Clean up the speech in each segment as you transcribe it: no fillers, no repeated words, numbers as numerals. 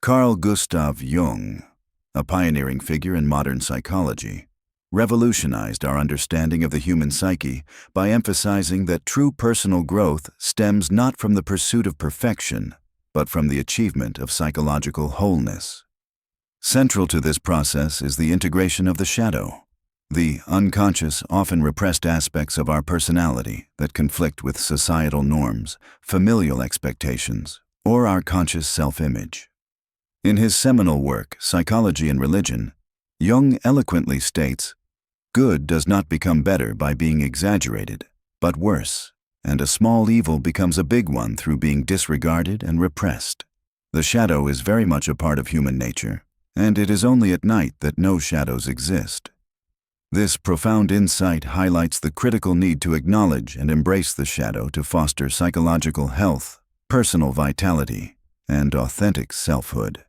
Carl Gustav Jung, a pioneering figure in modern psychology, revolutionized our understanding of the human psyche by emphasizing that true personal growth stems not from the pursuit of perfection, but from the achievement of psychological wholeness. Central to this process is the integration of the shadow, the unconscious, often repressed aspects of our personality that conflict with societal norms, familial expectations, or our conscious self-image. In his seminal work, Psychology and Religion, Jung eloquently states, "Good does not become better by being exaggerated, but worse, and a small evil becomes a big one through being disregarded and repressed." The shadow is very much a part of human nature, and it is only at night that no shadows exist. This profound insight highlights the critical need to acknowledge and embrace the shadow to foster psychological health, personal vitality, and authentic selfhood.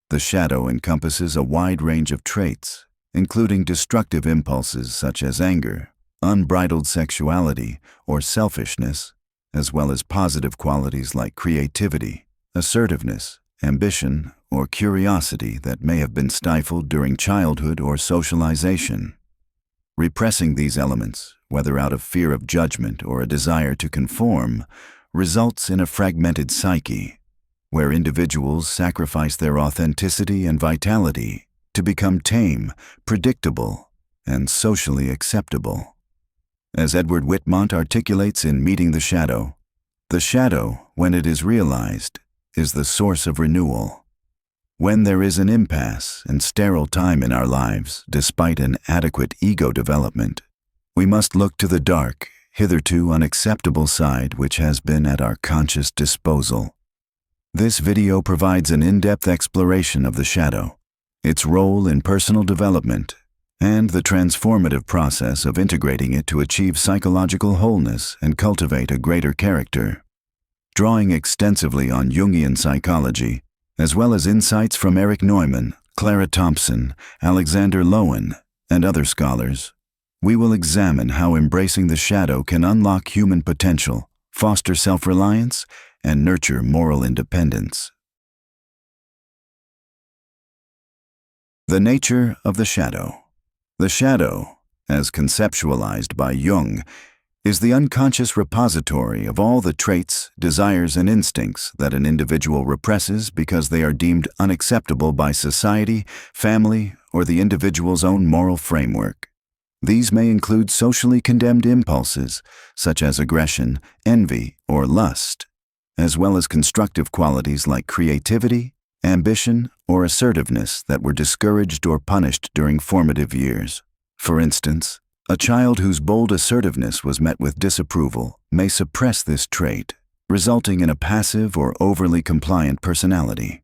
The shadow encompasses a wide range of traits, including destructive impulses such as anger, unbridled sexuality, or selfishness, as well as positive qualities like creativity, assertiveness, ambition, or curiosity that may have been stifled during childhood or socialization. Repressing these elements, whether out of fear of judgment or a desire to conform, results in a fragmented psyche, where individuals sacrifice their authenticity and vitality to become tame, predictable, and socially acceptable. As Edward Whitmont articulates in Meeting the shadow, when it is realized, is the source of renewal. When there is an impasse and sterile time in our lives, despite an adequate ego development, we must look to the dark, hitherto unacceptable side which has been at our conscious disposal. This video provides an in-depth exploration of the shadow, its role in personal development, and the transformative process of integrating it to achieve psychological wholeness and cultivate a greater character. Drawing extensively on Jungian psychology, as well as insights from Eric Neumann, Clara Thompson, Alexander Lowen, and other scholars, we will examine how embracing the shadow can unlock human potential, foster self-reliance, and nurture moral independence. The nature of the shadow. The shadow, as conceptualized by Jung, is the unconscious repository of all the traits, desires, and instincts that an individual represses because they are deemed unacceptable by society, family, or the individual's own moral framework. These may include socially condemned impulses, such as aggression, envy, or lust, as well as constructive qualities like creativity, ambition, or assertiveness that were discouraged or punished during formative years. For instance, a child whose bold assertiveness was met with disapproval may suppress this trait, resulting in a passive or overly compliant personality.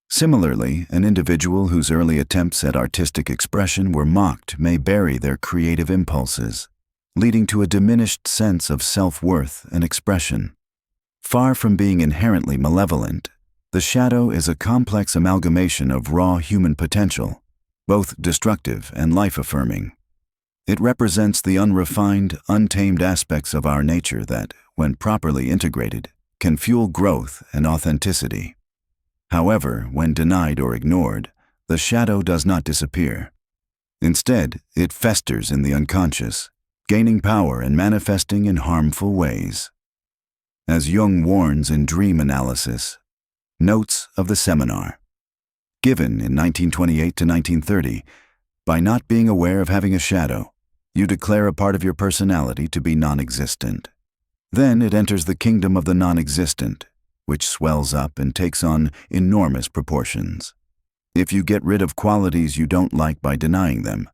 Similarly, an individual whose early attempts at artistic expression were mocked may bury their creative impulses, leading to a diminished sense of self-worth and expression. Far from being inherently malevolent, the shadow is a complex amalgamation of raw human potential, both destructive and life-affirming. It represents the unrefined, untamed aspects of our nature that, when properly integrated, can fuel growth and authenticity. However, when denied or ignored, the shadow does not disappear. Instead, it festers in the unconscious, gaining power and manifesting in harmful ways. As Jung warns in Dream Analysis, Notes of the Seminar, given in 1928 to 1930, by not being aware of having a shadow, you declare a part of your personality to be non-existent. Then it enters the kingdom of the non-existent, which swells up and takes on enormous proportions. If you get rid of qualities you don't like by denying them,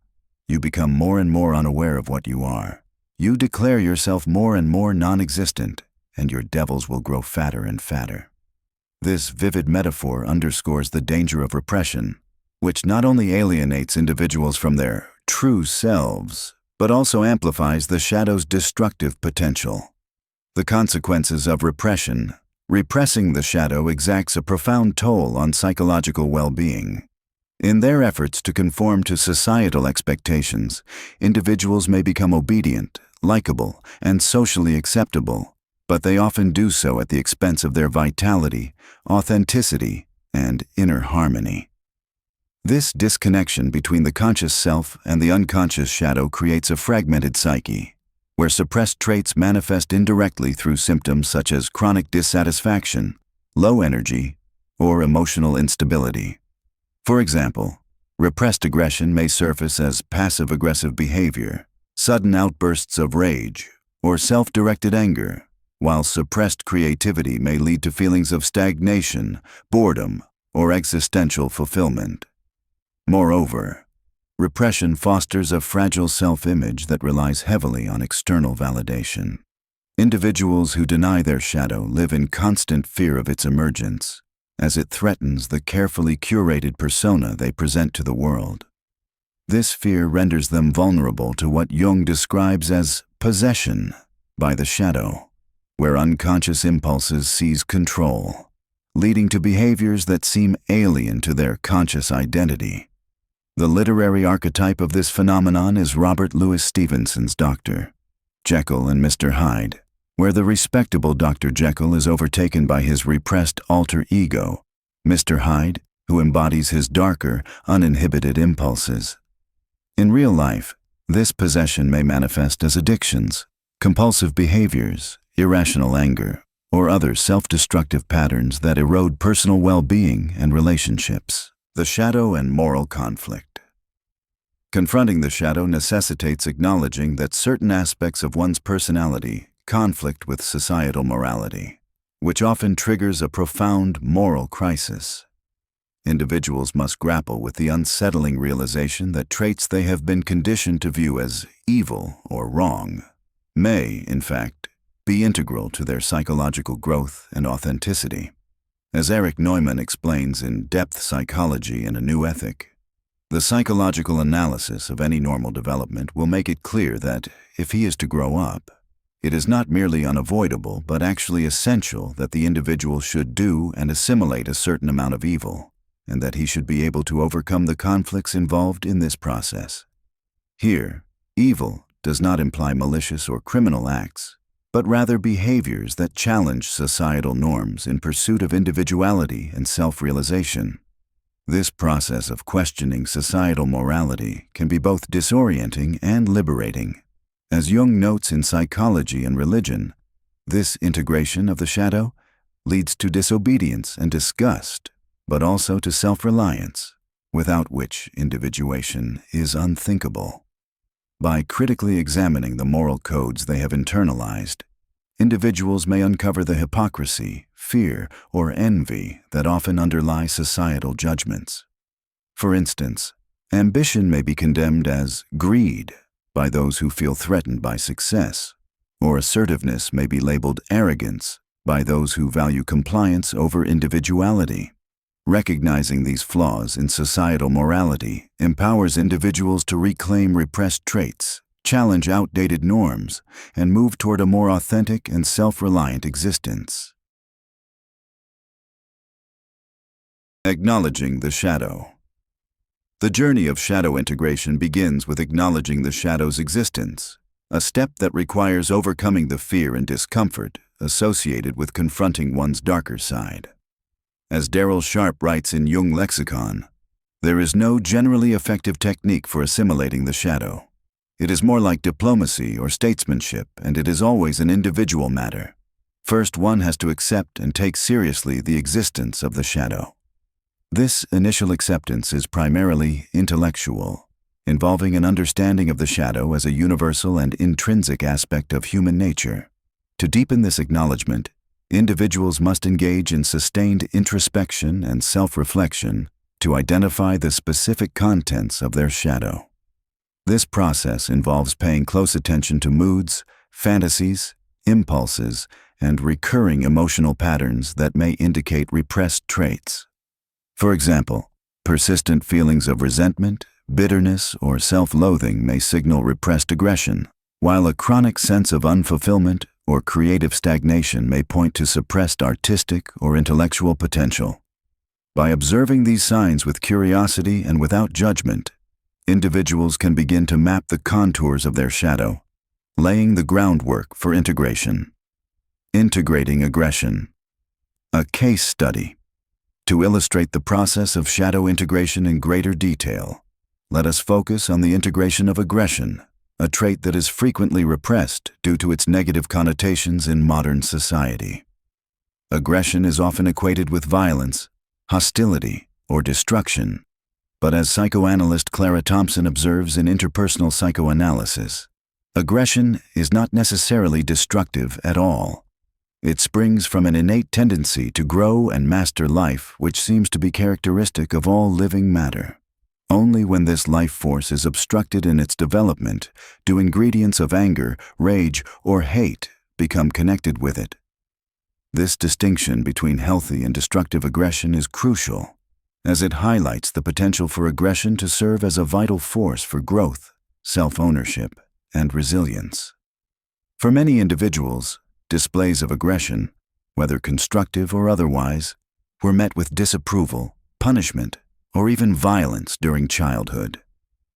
you become more and more unaware of what you are. You declare yourself more and more non-existent, and your devils will grow fatter and fatter. This vivid metaphor underscores the danger of repression, which not only alienates individuals from their true selves, but also amplifies the shadow's destructive potential. The consequences of repression. Repressing the shadow exacts a profound toll on psychological well-being. In their efforts to conform to societal expectations, individuals may become obedient, likable, and socially acceptable, but they often do so at the expense of their vitality, authenticity, and inner harmony. This disconnection between the conscious self and the unconscious shadow creates a fragmented psyche, where suppressed traits manifest indirectly through symptoms such as chronic dissatisfaction, low energy, or emotional instability. For example, repressed aggression may surface as passive-aggressive behavior, sudden outbursts of rage, or self-directed anger, while suppressed creativity may lead to feelings of stagnation, boredom, or existential fulfillment. Moreover, repression fosters a fragile self-image that relies heavily on external validation. Individuals who deny their shadow live in constant fear of its emergence, as it threatens the carefully curated persona they present to the world. This fear renders them vulnerable to what Jung describes as possession by the shadow, where unconscious impulses seize control, leading to behaviors that seem alien to their conscious identity. The literary archetype of this phenomenon is Robert Louis Stevenson's Dr. Jekyll and Mr. Hyde, where the respectable Dr. Jekyll is overtaken by his repressed alter ego, Mr. Hyde, who embodies his darker, uninhibited impulses. In real life, this possession may manifest as addictions, compulsive behaviors, irrational anger, or other self-destructive patterns that erode personal well-being and relationships. The shadow and moral conflict. Confronting the shadow necessitates acknowledging that certain aspects of one's personality conflict with societal morality, which often triggers a profound moral crisis. Individuals must grapple with the unsettling realization that traits they have been conditioned to view as evil or wrong may, in fact, be integral to their psychological growth and authenticity. As Erich Neumann explains in Depth Psychology and a New Ethic, the psychological analysis of any normal development will make it clear that, if he is to grow up, it is not merely unavoidable but actually essential that the individual should do and assimilate a certain amount of evil, and that he should be able to overcome the conflicts involved in this process. Here, evil does not imply malicious or criminal acts, but rather behaviors that challenge societal norms in pursuit of individuality and self-realization. This process of questioning societal morality can be both disorienting and liberating. As Jung notes in Psychology and Religion, this integration of the shadow leads to disobedience and disgust, but also to self-reliance, without which individuation is unthinkable. By critically examining the moral codes they have internalized, individuals may uncover the hypocrisy, fear, or envy that often underlie societal judgments. For instance, ambition may be condemned as greed by those who feel threatened by success, or assertiveness may be labeled arrogance by those who value compliance over individuality. Recognizing these flaws in societal morality empowers individuals to reclaim repressed traits, challenge outdated norms, and move toward a more authentic and self-reliant existence. Acknowledging the shadow. The journey of shadow integration begins with acknowledging the shadow's existence, a step that requires overcoming the fear and discomfort associated with confronting one's darker side. As Daryl Sharp writes in Jung Lexicon, there is no generally effective technique for assimilating the shadow. It is more like diplomacy or statesmanship, and it is always an individual matter. First, one has to accept and take seriously the existence of the shadow. This initial acceptance is primarily intellectual, involving an understanding of the shadow as a universal and intrinsic aspect of human nature. To deepen this acknowledgement, individuals must engage in sustained introspection and self-reflection to identify the specific contents of their shadow. This process involves paying close attention to moods, fantasies, impulses, and recurring emotional patterns that may indicate repressed traits. For example, persistent feelings of resentment, bitterness, or self-loathing may signal repressed aggression, while a chronic sense of unfulfillment or creative stagnation may point to suppressed artistic or intellectual potential. By observing these signs with curiosity and without judgment, individuals can begin to map the contours of their shadow, laying the groundwork for integration. Integrating aggression. A case study. To illustrate the process of shadow integration in greater detail, let us focus on the integration of aggression, a trait that is frequently repressed due to its negative connotations in modern society. Aggression is often equated with violence, hostility, or destruction, but as psychoanalyst Clara Thompson observes in Interpersonal Psychoanalysis, aggression is not necessarily destructive at all. It springs from an innate tendency to grow and master life, which seems to be characteristic of all living matter. Only when this life force is obstructed in its development do ingredients of anger, rage, or hate become connected with it. This distinction between healthy and destructive aggression is crucial, as it highlights the potential for aggression to serve as a vital force for growth, self-ownership, and resilience. For many individuals, displays of aggression, whether constructive or otherwise, were met with disapproval, punishment, or even violence during childhood.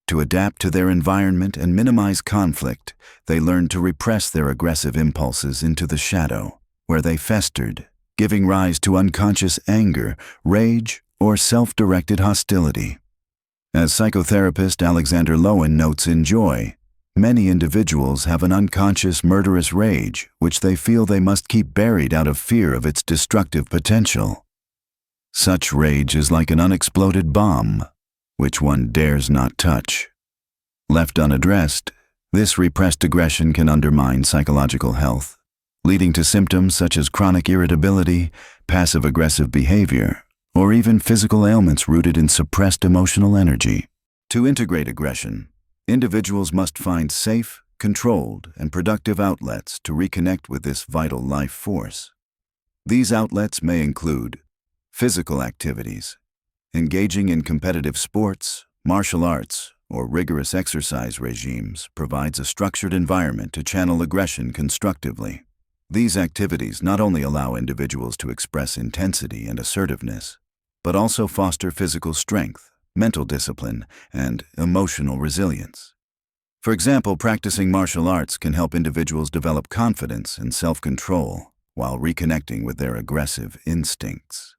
To adapt to their environment and minimize conflict, they learned to repress their aggressive impulses into the shadow, where they festered, giving rise to unconscious anger, rage, or self-directed hostility. As psychotherapist Alexander Lowen notes in Joy, many individuals have an unconscious murderous rage which they feel they must keep buried out of fear of its destructive potential. Such rage is like an unexploded bomb, which one dares not touch. Left unaddressed, this repressed aggression can undermine psychological health, leading to symptoms such as chronic irritability, passive-aggressive behavior, or even physical ailments rooted in suppressed emotional energy. To integrate aggression, individuals must find safe, controlled, and productive outlets to reconnect with this vital life force. These outlets may include physical activities. Engaging in competitive sports, martial arts, or rigorous exercise regimes provides a structured environment to channel aggression constructively. These activities not only allow individuals to express intensity and assertiveness, but also foster physical strength, mental discipline, and emotional resilience. For example, practicing martial arts can help individuals develop confidence and self-control while reconnecting with their aggressive instincts.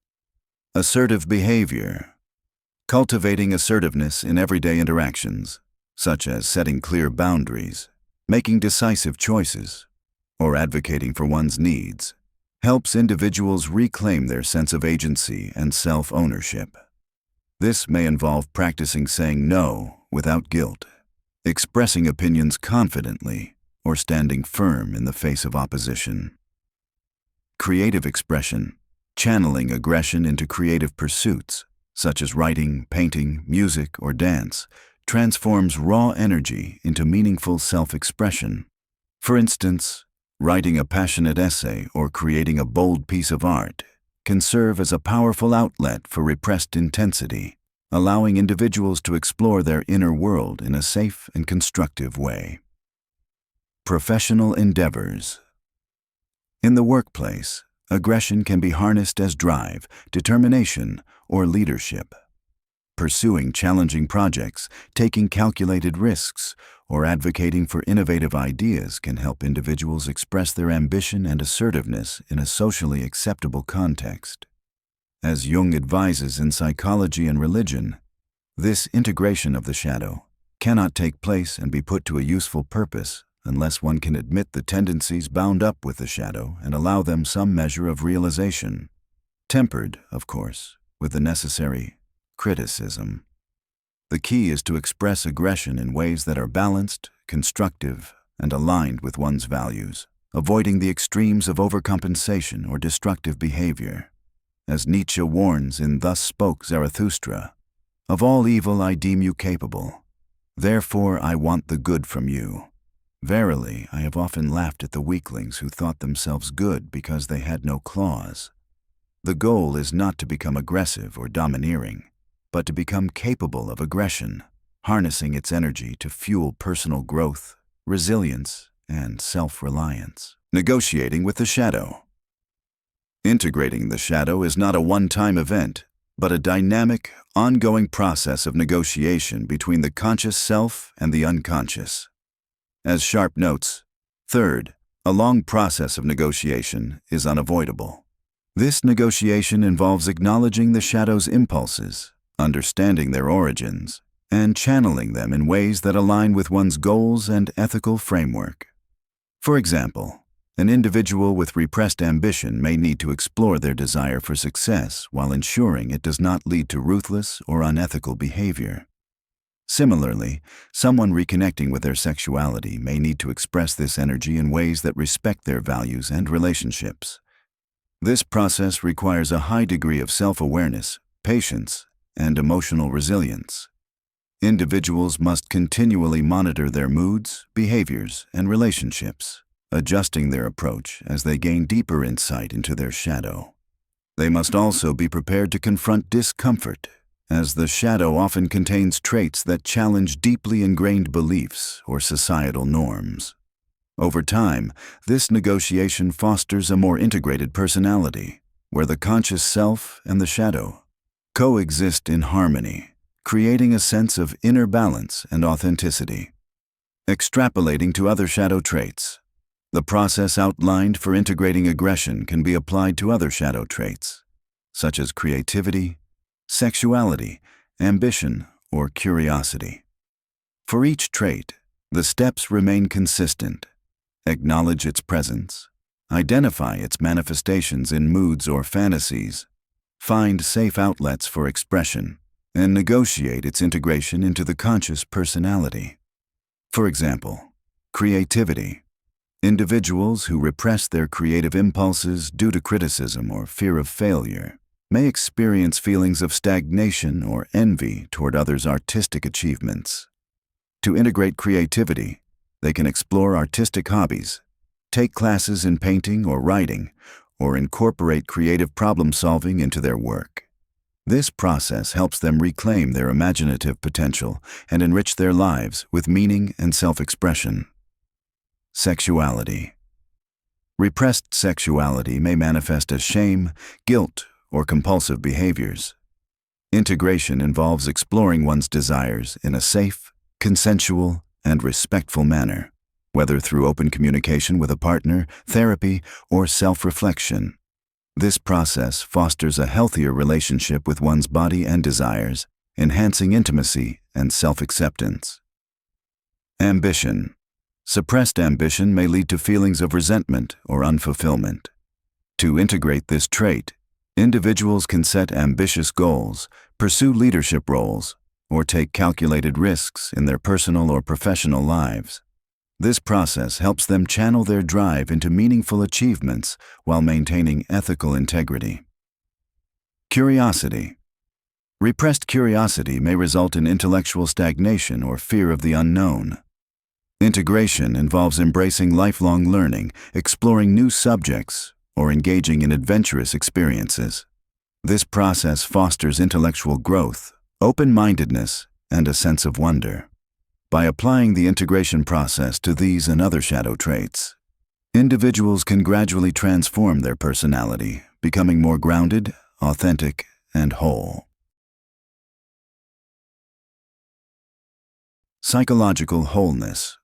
Assertive behavior. Cultivating assertiveness in everyday interactions, such as setting clear boundaries, making decisive choices, or advocating for one's needs, helps individuals reclaim their sense of agency and self-ownership. This may involve practicing saying no without guilt, expressing opinions confidently, or standing firm in the face of opposition. Creative expression, channeling aggression into creative pursuits, such as writing, painting, music, or dance, transforms raw energy into meaningful self-expression. For instance, writing a passionate essay or creating a bold piece of art can serve as a powerful outlet for repressed intensity, allowing individuals to explore their inner world in a safe and constructive way. Professional endeavors. In the workplace, aggression can be harnessed as drive, determination, or leadership. Pursuing challenging projects, taking calculated risks, or advocating for innovative ideas can help individuals express their ambition and assertiveness in a socially acceptable context. As Jung advises in Psychology and Religion, this integration of the shadow cannot take place and be put to a useful purpose unless one can admit the tendencies bound up with the shadow and allow them some measure of realization, tempered, of course, with the necessary criticism. The key is to express aggression in ways that are balanced, constructive, and aligned with one's values, avoiding the extremes of overcompensation or destructive behavior. As Nietzsche warns in Thus Spoke Zarathustra, "Of all evil I deem you capable, therefore I want the good from you. Verily, I have often laughed at the weaklings who thought themselves good because they had no claws." The goal is not to become aggressive or domineering, but to become capable of aggression, harnessing its energy to fuel personal growth, resilience, and self-reliance. Negotiating with the shadow. Integrating the shadow is not a one-time event, but a dynamic, ongoing process of negotiation between the conscious self and the unconscious. As Sharp notes, third, a long process of negotiation is unavoidable. This negotiation involves acknowledging the shadow's impulses, understanding their origins, and channeling them in ways that align with one's goals and ethical framework. For example, an individual with repressed ambition may need to explore their desire for success while ensuring it does not lead to ruthless or unethical behavior. Similarly, someone reconnecting with their sexuality may need to express this energy in ways that respect their values and relationships. This process requires a high degree of self-awareness, patience, and emotional resilience. Individuals must continually monitor their moods, behaviors, and relationships, adjusting their approach as they gain deeper insight into their shadow. They must also be prepared to confront discomfort, as the shadow often contains traits that challenge deeply ingrained beliefs or societal norms. Over time, this negotiation fosters a more integrated personality, where the conscious self and the shadow coexist in harmony, creating a sense of inner balance and authenticity. Extrapolating to other shadow traits, the process outlined for integrating aggression can be applied to other shadow traits, such as creativity, sexuality, ambition, or curiosity. For each trait, the steps remain consistent. Acknowledge its presence, identify its manifestations in moods or fantasies, find safe outlets for expression, and negotiate its integration into the conscious personality. For example, creativity. Individuals who repress their creative impulses due to criticism or fear of failure may experience feelings of stagnation or envy toward others' artistic achievements. To integrate creativity, they can explore artistic hobbies, take classes in painting or writing, or incorporate creative problem-solving into their work. This process helps them reclaim their imaginative potential and enrich their lives with meaning and self-expression. Sexuality. Repressed sexuality may manifest as shame, guilt, or compulsive behaviors. Integration involves exploring one's desires in a safe, consensual, and respectful manner, whether through open communication with a partner, therapy, or self-reflection. This process fosters a healthier relationship with one's body and desires, enhancing intimacy and self-acceptance. Ambition. Suppressed ambition may lead to feelings of resentment or unfulfillment. To integrate this trait, individuals can set ambitious goals, pursue leadership roles, or take calculated risks in their personal or professional lives. This process helps them channel their drive into meaningful achievements while maintaining ethical integrity. Curiosity. Repressed curiosity may result in intellectual stagnation or fear of the unknown. Integration involves embracing lifelong learning, exploring new subjects, or engaging in adventurous experiences. This process fosters intellectual growth, open-mindedness, and a sense of wonder. By applying the integration process to these and other shadow traits, individuals can gradually transform their personality, becoming more grounded, authentic, and whole. Psychological wholeness.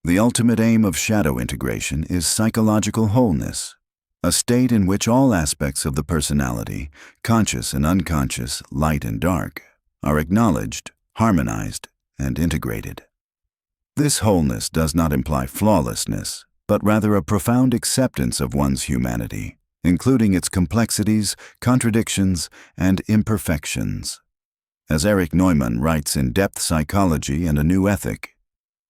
The ultimate aim of shadow integration is psychological wholeness, a state in which all aspects of the personality, conscious and unconscious, light and dark, are acknowledged, harmonized, and integrated. This wholeness does not imply flawlessness, but rather a profound acceptance of one's humanity, including its complexities, contradictions, and imperfections. As Erich Neumann writes in Depth Psychology and a New Ethic,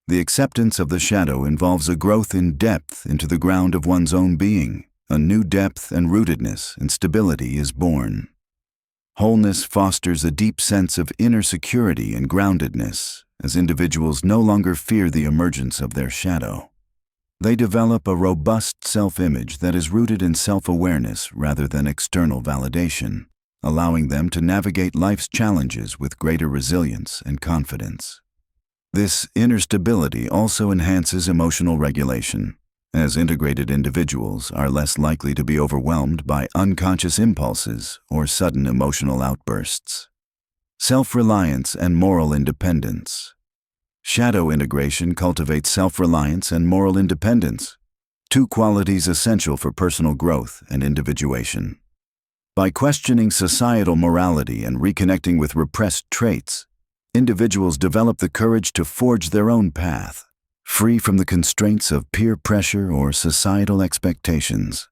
the acceptance of the shadow involves a growth in depth into the ground of one's own being. A new depth and rootedness and stability is born. Wholeness fosters a deep sense of inner security and groundedness, as individuals no longer fear the emergence of their shadow. They develop a robust self-image that is rooted in self-awareness rather than external validation, allowing them to navigate life's challenges with greater resilience and confidence. This inner stability also enhances emotional regulation, as integrated individuals are less likely to be overwhelmed by unconscious impulses or sudden emotional outbursts. Self-reliance and moral independence. Shadow integration cultivates self-reliance and moral independence, two qualities essential for personal growth and individuation. By questioning societal morality and reconnecting with repressed traits, individuals develop the courage to forge their own path, free from the constraints of peer pressure or societal expectations.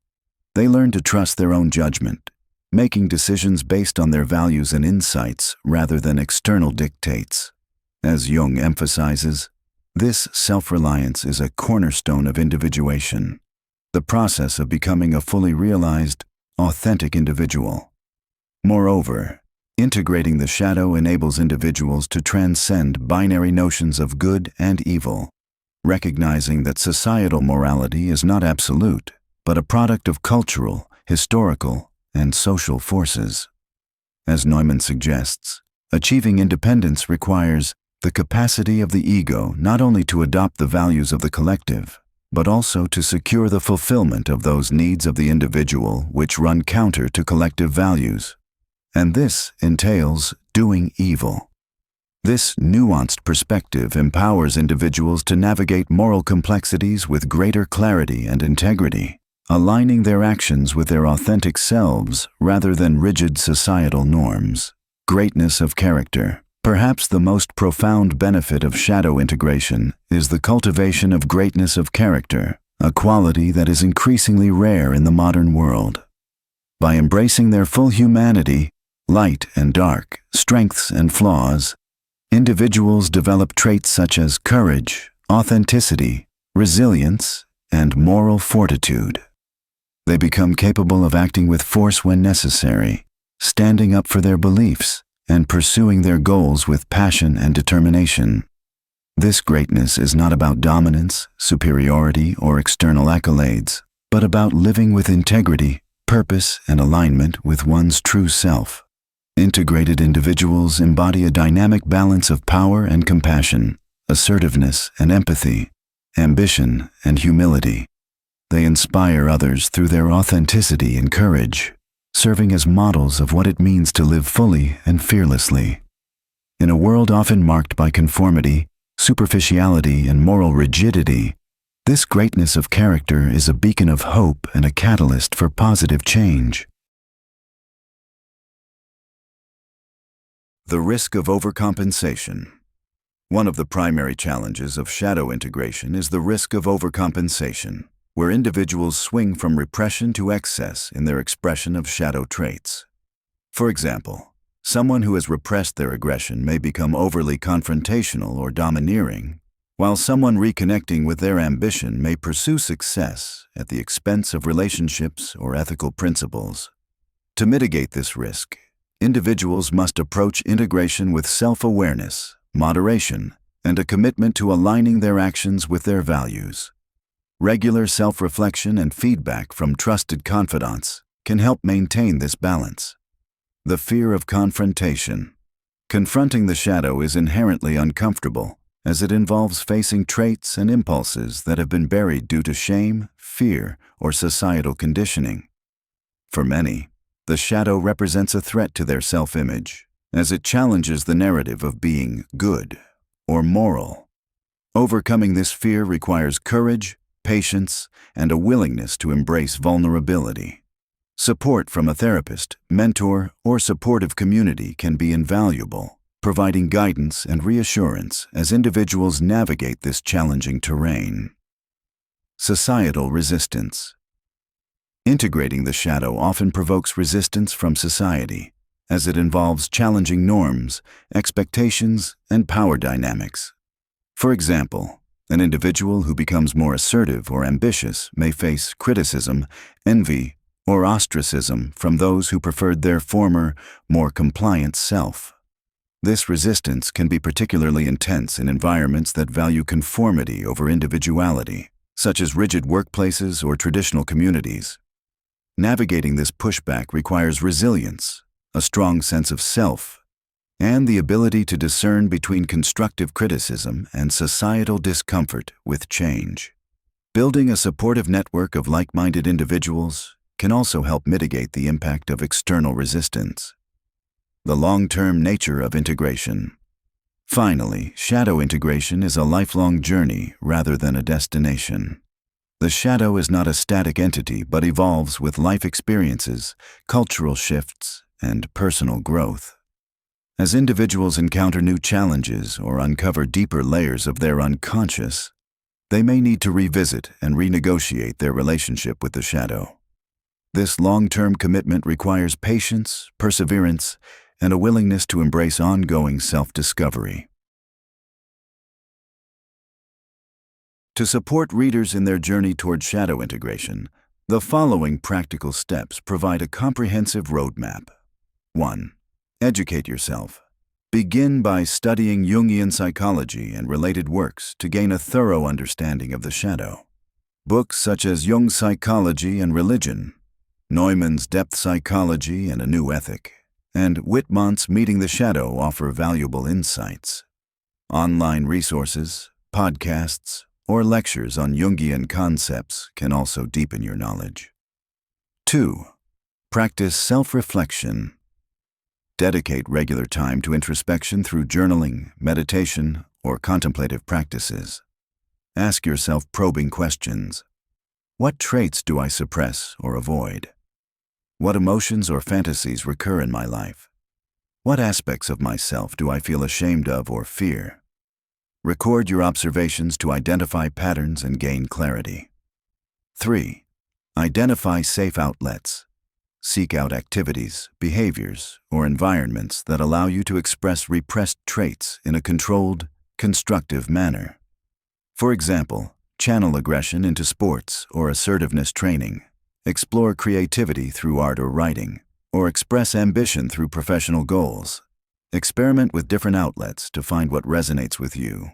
They learn to trust their own judgment, making decisions based on their values and insights rather than external dictates. As Jung emphasizes, this self-reliance is a cornerstone of individuation, the process of becoming a fully realized, authentic individual. Moreover, integrating the shadow enables individuals to transcend binary notions of good and evil, recognizing that societal morality is not absolute, but a product of cultural, historical, and social forces. As Neumann suggests, achieving independence requires the capacity of the ego not only to adopt the values of the collective, but also to secure the fulfillment of those needs of the individual which run counter to collective values. And this entails doing evil. This nuanced perspective empowers individuals to navigate moral complexities with greater clarity and integrity, aligning their actions with their authentic selves rather than rigid societal norms. Greatness of character. Perhaps the most profound benefit of shadow integration is the cultivation of greatness of character, a quality that is increasingly rare in the modern world. By embracing their full humanity, light and dark, strengths and flaws, individuals develop traits such as courage, authenticity, resilience, and moral fortitude. They become capable of acting with force when necessary, standing up for their beliefs, and pursuing their goals with passion and determination. This greatness is not about dominance, superiority, or external accolades, but about living with integrity, purpose, and alignment with one's true self. Integrated individuals embody a dynamic balance of power and compassion, assertiveness and empathy, ambition and humility. They inspire others through their authenticity and courage, serving as models of what it means to live fully and fearlessly. In a world often marked by conformity, superficiality, and moral rigidity, this greatness of character is a beacon of hope and a catalyst for positive change. The risk of overcompensation. One of the primary challenges of shadow integration is the risk of overcompensation, where individuals swing from repression to excess in their expression of shadow traits. For example, someone who has repressed their aggression may become overly confrontational or domineering, while someone reconnecting with their ambition may pursue success at the expense of relationships or ethical principles. To mitigate this risk, individuals must approach integration with self-awareness, moderation, and a commitment to aligning their actions with their values. Regular self-reflection and feedback from trusted confidants can help maintain this balance. The fear of confrontation. Confronting the shadow is inherently uncomfortable, as it involves facing traits and impulses that have been buried due to shame, fear, or societal conditioning. For many, the shadow represents a threat to their self-image, as it challenges the narrative of being good or moral. Overcoming this fear requires courage, patience, and a willingness to embrace vulnerability. Support from a therapist, mentor, or supportive community can be invaluable, providing guidance and reassurance as individuals navigate this challenging terrain. Societal resistance. Integrating the shadow often provokes resistance from society, as it involves challenging norms, expectations, and power dynamics. For example, an individual who becomes more assertive or ambitious may face criticism, envy, or ostracism from those who preferred their former, more compliant self. This resistance can be particularly intense in environments that value conformity over individuality, such as rigid workplaces or traditional communities. Navigating this pushback requires resilience, a strong sense of self, and the ability to discern between constructive criticism and societal discomfort with change. Building a supportive network of like-minded individuals can also help mitigate the impact of external resistance. The long-term nature of integration. Finally, shadow integration is a lifelong journey rather than a destination. The shadow is not a static entity but evolves with life experiences, cultural shifts, and personal growth. As individuals encounter new challenges or uncover deeper layers of their unconscious, they may need to revisit and renegotiate their relationship with the shadow. This long-term commitment requires patience, perseverance, and a willingness to embrace ongoing self-discovery. To support readers in their journey toward shadow integration, the following practical steps provide a comprehensive roadmap. 1. Educate yourself. Begin by studying Jungian psychology and related works to gain a thorough understanding of the shadow. Books such as Jung's Psychology and Religion, Neumann's Depth Psychology and a New Ethic, and Whitmont's Meeting the Shadow offer valuable insights. Online resources, podcasts, or lectures on Jungian concepts can also deepen your knowledge. 2. Practice self-reflection. Dedicate regular time to introspection through journaling, meditation, or contemplative practices. Ask yourself probing questions. What traits do I suppress or avoid? What emotions or fantasies recur in my life? What aspects of myself do I feel ashamed of or fear? Record your observations to identify patterns and gain clarity. 3. Identify safe outlets. Seek out activities, behaviors, or environments that allow you to express repressed traits in a controlled, constructive manner. For example, channel aggression into sports or assertiveness training, explore creativity through art or writing, or express ambition through professional goals. Experiment with different outlets to find what resonates with you.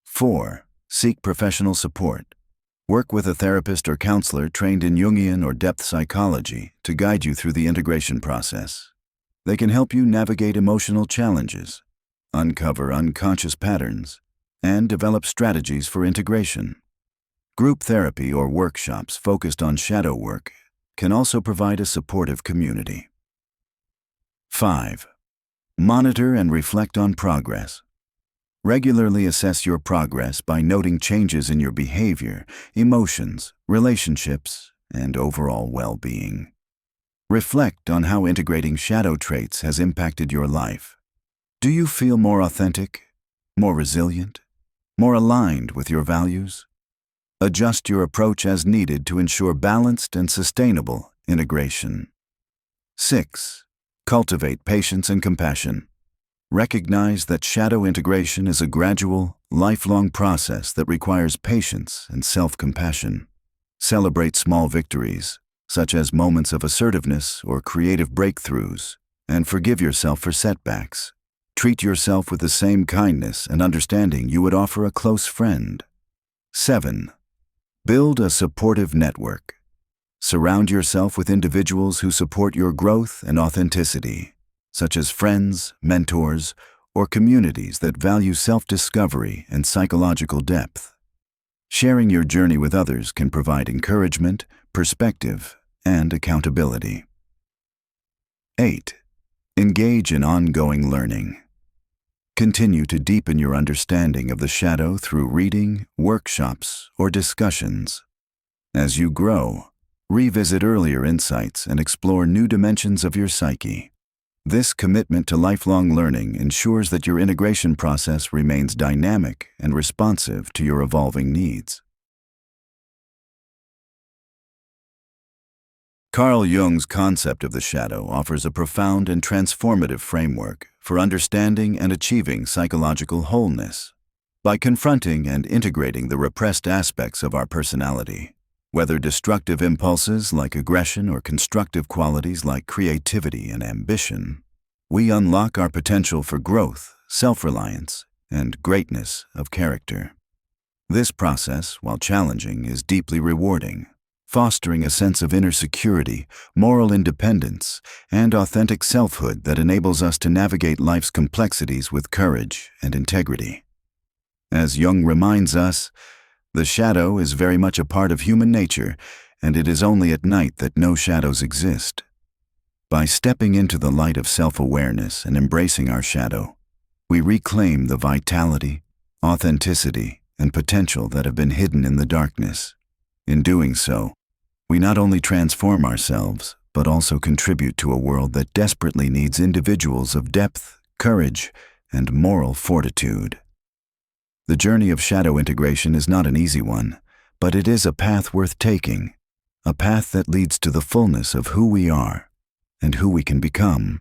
4. Seek professional support. Work with a therapist or counselor trained in Jungian or depth psychology to guide you through the integration process. They can help you navigate emotional challenges, uncover unconscious patterns, and develop strategies for integration. Group therapy or workshops focused on shadow work can also provide a supportive community. 5. Monitor and reflect on progress. Regularly assess your progress by noting changes in your behavior, emotions, relationships, and overall well-being. Reflect on how integrating shadow traits has impacted your life. Do you feel more authentic, more resilient, more aligned with your values? Adjust your approach as needed to ensure balanced and sustainable integration. 6. Cultivate patience and compassion. Recognize that shadow integration is a gradual, lifelong process that requires patience and self-compassion. Celebrate small victories, such as moments of assertiveness or creative breakthroughs, and forgive yourself for setbacks. Treat yourself with the same kindness and understanding you would offer a close friend. 7. Build a supportive network. Surround yourself with individuals who support your growth and authenticity, such as friends, mentors, or communities that value self-discovery and psychological depth. Sharing your journey with others can provide encouragement, perspective, and accountability. 8. Engage in ongoing learning. Continue to deepen your understanding of the shadow through reading, workshops, or discussions. As you grow, revisit earlier insights and explore new dimensions of your psyche. This commitment to lifelong learning ensures that your integration process remains dynamic and responsive to your evolving needs. Carl Jung's concept of the shadow offers a profound and transformative framework for understanding and achieving psychological wholeness. By confronting and integrating the repressed aspects of our personality, whether destructive impulses like aggression or constructive qualities like creativity and ambition, we unlock our potential for growth, self-reliance, and greatness of character. This process, while challenging, is deeply rewarding, fostering a sense of inner security, moral independence, and authentic selfhood that enables us to navigate life's complexities with courage and integrity. As Jung reminds us, the shadow is very much a part of human nature, and it is only at night that no shadows exist. By stepping into the light of self-awareness and embracing our shadow, we reclaim the vitality, authenticity, and potential that have been hidden in the darkness. In doing so, we not only transform ourselves, but also contribute to a world that desperately needs individuals of depth, courage, and moral fortitude. The journey of shadow integration is not an easy one, but it is a path worth taking, a path that leads to the fullness of who we are and who we can become.